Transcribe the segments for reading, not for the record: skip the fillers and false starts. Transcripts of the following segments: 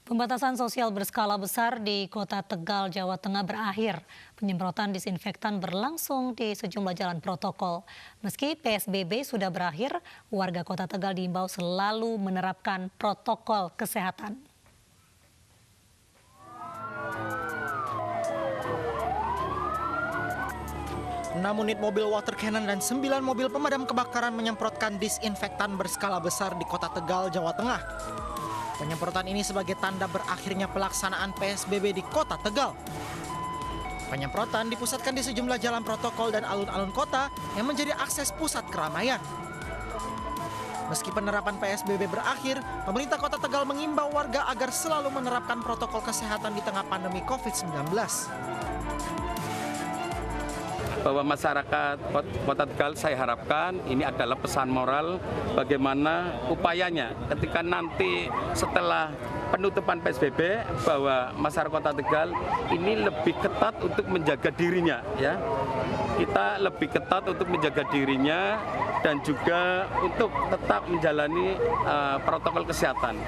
Pembatasan sosial berskala besar di Kota Tegal, Jawa Tengah berakhir. Penyemprotan disinfektan berlangsung di sejumlah jalan protokol. Meski PSBB sudah berakhir, warga Kota Tegal diimbau selalu menerapkan protokol kesehatan. 6 unit mobil water cannon dan 9 mobil pemadam kebakaran menyemprotkan disinfektan berskala besar di Kota Tegal, Jawa Tengah. Penyemprotan ini sebagai tanda berakhirnya pelaksanaan PSBB di Kota Tegal. Penyemprotan dipusatkan di sejumlah jalan protokol dan alun-alun kota yang menjadi akses pusat keramaian. Meski penerapan PSBB berakhir, pemerintah Kota Tegal mengimbau warga agar selalu menerapkan protokol kesehatan di tengah pandemi COVID-19. Bahwa masyarakat Kota Tegal saya harapkan ini adalah pesan moral bagaimana upayanya ketika nanti setelah penutupan PSBB bahwa masyarakat Kota Tegal ini lebih ketat untuk menjaga dirinya ya. Kita lebih ketat untuk menjaga dirinya dan juga untuk tetap menjalani protokol kesehatan.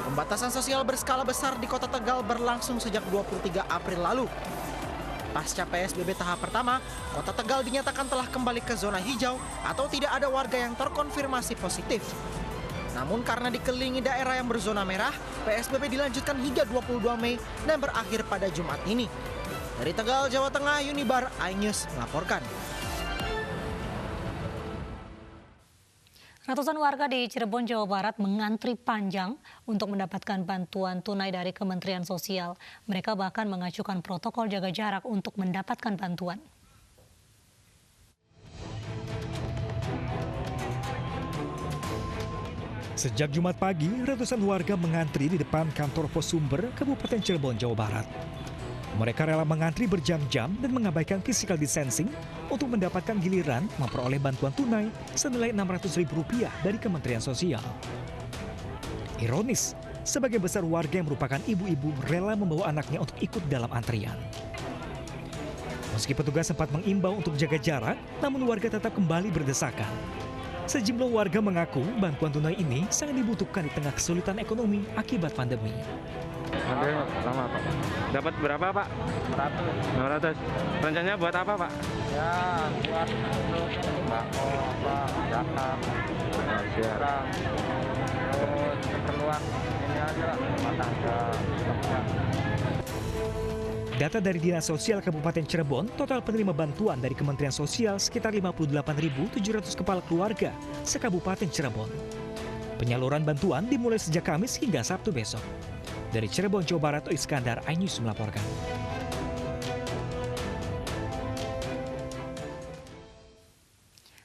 Pembatasan sosial berskala besar di Kota Tegal berlangsung sejak 23 April lalu. Pasca PSBB tahap pertama, Kota Tegal dinyatakan telah kembali ke zona hijau atau tidak ada warga yang terkonfirmasi positif. Namun karena dikelilingi daerah yang berzona merah, PSBB dilanjutkan hingga 22 Mei dan berakhir pada Jumat ini. Dari Tegal, Jawa Tengah, Unibar, iNews melaporkan. Ratusan warga di Cirebon, Jawa Barat mengantri panjang untuk mendapatkan bantuan tunai dari Kementerian Sosial. Mereka bahkan mengajukan protokol jaga jarak untuk mendapatkan bantuan. Sejak Jumat pagi, ratusan warga mengantri di depan kantor Pos Sumber, Kabupaten Cirebon, Jawa Barat. Mereka rela mengantri berjam-jam dan mengabaikan physical distancing untuk mendapatkan giliran memperoleh bantuan tunai senilai Rp600.000 dari Kementerian Sosial. Ironis, sebagian besar warga yang merupakan ibu-ibu rela membawa anaknya untuk ikut dalam antrian. Meski petugas sempat mengimbau untuk jaga jarak, namun warga tetap kembali berdesakan. Sejumlah warga mengaku bantuan tunai ini sangat dibutuhkan di tengah kesulitan ekonomi akibat pandemi. Oke, lama Pak. Dapat berapa Pak? 600. Rencananya buat apa Pak? Ya, buat untuk sembako, zakat, terus keperluan ini aja lah, rumah tangga. Data dari Dinas Sosial Kabupaten Cirebon, total penerima bantuan dari Kementerian Sosial sekitar 58.700 kepala keluarga se-Kabupaten Cirebon. Penyaluran bantuan dimulai sejak Kamis hingga Sabtu besok. Dari Cirebon, Jawa Barat, Iskandar, iNews melaporkan.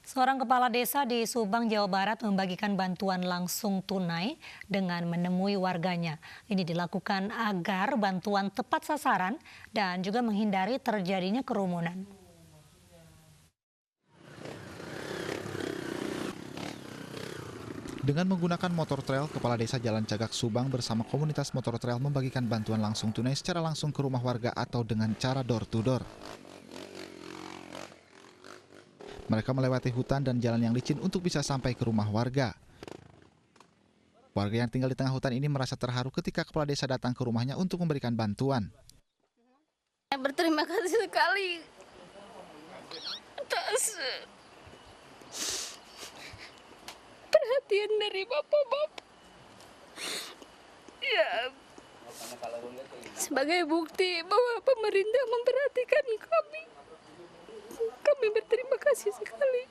Seorang kepala desa di Subang, Jawa Barat membagikan bantuan langsung tunai dengan menemui warganya. Ini dilakukan agar bantuan tepat sasaran dan juga menghindari terjadinya kerumunan. Dengan menggunakan motor trail, Kepala Desa Jalan Cagak Subang bersama komunitas motor trail membagikan bantuan langsung tunai secara langsung ke rumah warga atau dengan cara door to door. Mereka melewati hutan dan jalan yang licin untuk bisa sampai ke rumah warga. Warga yang tinggal di tengah hutan ini merasa terharu ketika Kepala Desa datang ke rumahnya untuk memberikan bantuan. Berterima kasih sekali atas perhatian dari bapak-bapak. Ya, sebagai bukti bahwa pemerintah memperhatikan kami. Kami berterima kasih sekali.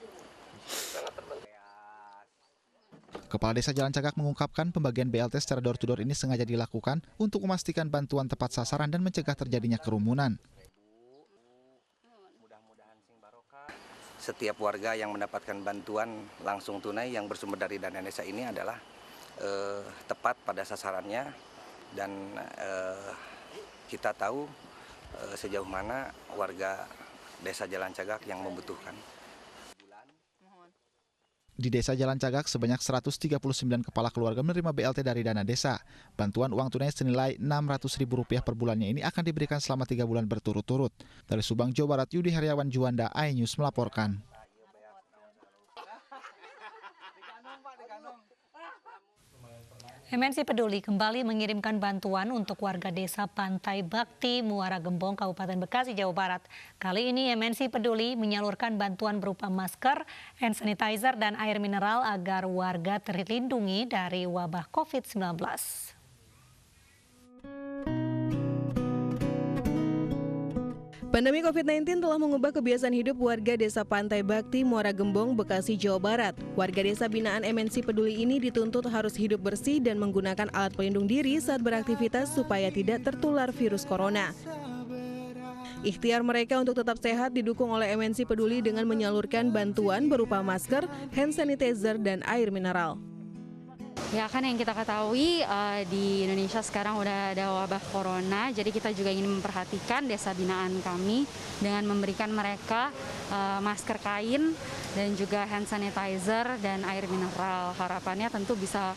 Kepala Desa Jalan Cagak mengungkapkan pembagian BLT secara door to door ini sengaja dilakukan untuk memastikan bantuan tepat sasaran dan mencegah terjadinya kerumunan. Setiap warga yang mendapatkan bantuan langsung tunai yang bersumber dari dana desa ini adalah tepat pada sasarannya dan kita tahu sejauh mana warga Desa Jalan Cagak yang membutuhkan. Di Desa Jalan Cagak sebanyak 139 kepala keluarga menerima BLT dari dana desa. Bantuan uang tunai senilai Rp600.000 per bulannya ini akan diberikan selama 3 bulan berturut-turut. Dari Subang, Jawa Barat, Yudi Heriawan Juanda, iNews melaporkan. MNC Peduli kembali mengirimkan bantuan untuk warga desa Pantai Bakti, Muara Gembong, Kabupaten Bekasi, Jawa Barat. Kali ini MNC Peduli menyalurkan bantuan berupa masker, hand sanitizer, dan air mineral agar warga terlindungi dari wabah COVID-19. Pandemi COVID-19 telah mengubah kebiasaan hidup warga desa Pantai Bakti, Muara Gembong, Bekasi, Jawa Barat. Warga desa binaan MNC Peduli ini dituntut harus hidup bersih dan menggunakan alat pelindung diri saat beraktivitas supaya tidak tertular virus corona. Ikhtiar mereka untuk tetap sehat didukung oleh MNC Peduli dengan menyalurkan bantuan berupa masker, hand sanitizer, dan air mineral. Ya kan yang kita ketahui di Indonesia sekarang udah ada wabah corona, jadi kita juga ingin memperhatikan desa binaan kami dengan memberikan mereka masker kain dan juga hand sanitizer dan air mineral. Harapannya tentu bisa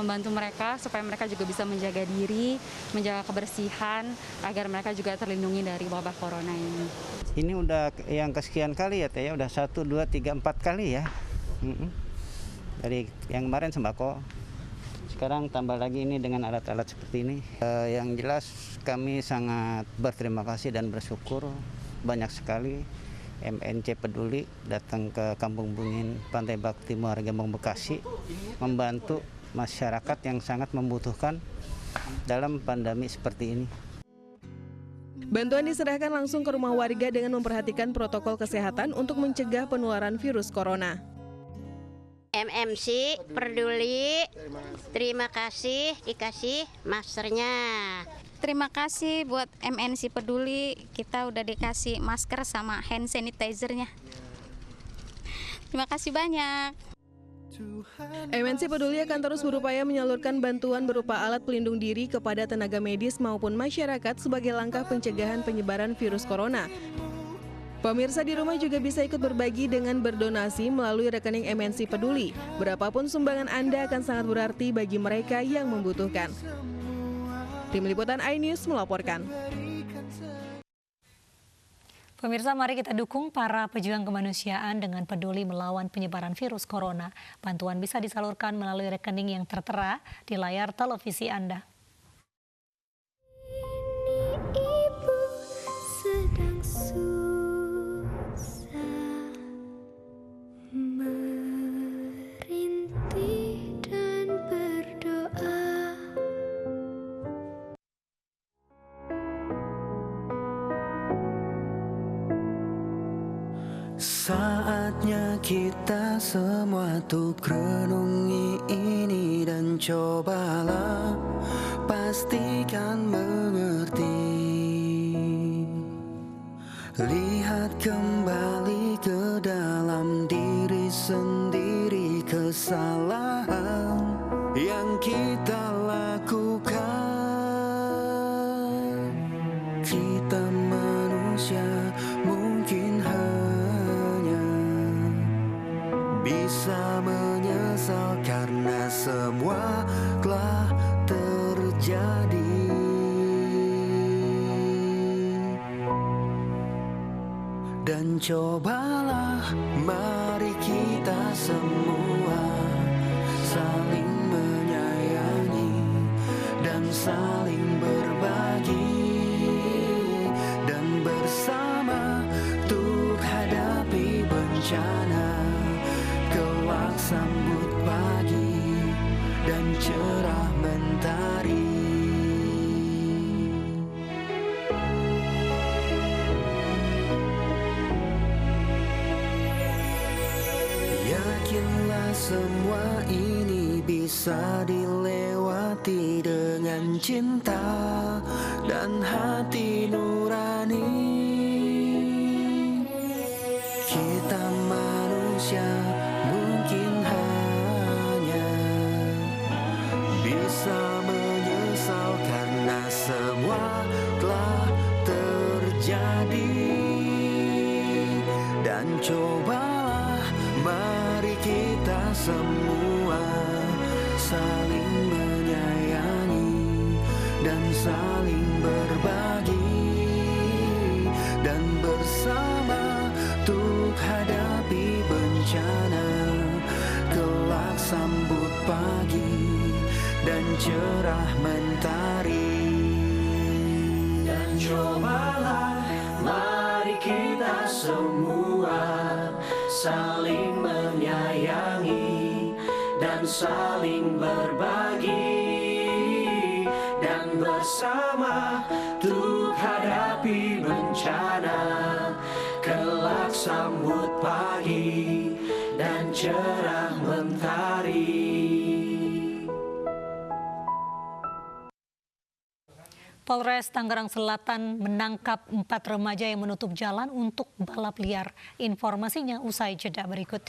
membantu mereka supaya mereka juga bisa menjaga diri, menjaga kebersihan agar mereka juga terlindungi dari wabah corona ini. Ini udah yang kesekian kali ya Teh, udah 1, 2, 3, 4 kali ya. Dari yang kemarin sembako. Sekarang tambah lagi ini dengan alat-alat seperti ini. Yang jelas kami sangat berterima kasih dan bersyukur banyak sekali MNC Peduli datang ke Kampung Bungin Pantai Bakti Muara Gembong Bekasi membantu masyarakat yang sangat membutuhkan dalam pandemi seperti ini. Bantuan diserahkan langsung ke rumah warga dengan memperhatikan protokol kesehatan untuk mencegah penularan virus corona. MNC Peduli, terima kasih dikasih maskernya. Terima kasih buat MNC Peduli, kita udah dikasih masker sama hand sanitizer-nya. Terima kasih banyak. MNC Peduli akan terus berupaya menyalurkan bantuan berupa alat pelindung diri kepada tenaga medis maupun masyarakat sebagai langkah pencegahan penyebaran virus corona. Pemirsa di rumah juga bisa ikut berbagi dengan berdonasi melalui rekening MNC Peduli. Berapapun sumbangan Anda akan sangat berarti bagi mereka yang membutuhkan. Tim Liputan iNews melaporkan. Pemirsa, mari kita dukung para pejuang kemanusiaan dengan peduli melawan penyebaran virus corona. Bantuan bisa disalurkan melalui rekening yang tertera di layar televisi Anda. Ibu sedang merintih dan berdoa. Saatnya kita semua tuh renungi ini dan cobalah pastikan mengerti. Lihat kembali ke dalam diri sendiri kesalahan yang kita lakukan. Kita manusia mungkin hanya bisa menyesal karena semua telah terjadi. Dan cobalah mari kita semua saling menyayangi dan saling berbagi dan bersama untuk hadapi bencana. Kelak sambut pagi dan cerah mentari. Yakinlah semua ini bisa dilewati dengan cinta dan hati nurani. Kita manusia mungkin hanya bisa menyesal karena semua telah terjadi. Dan cobalah mari kita semua saling menyayangi dan saling berbagi dan bersama untuk hadapi bencana. Kelak sambut pagi dan cerah mentari. Dan cobalah mari kita semua saling menyayangi dan saling berbagi, dan bersama untuk hadapi bencana, kelak sambut pagi dan cerah mentari. Polres Tangerang Selatan menangkap 4 remaja yang menutup jalan untuk balap liar. Informasinya usai jeda berikut.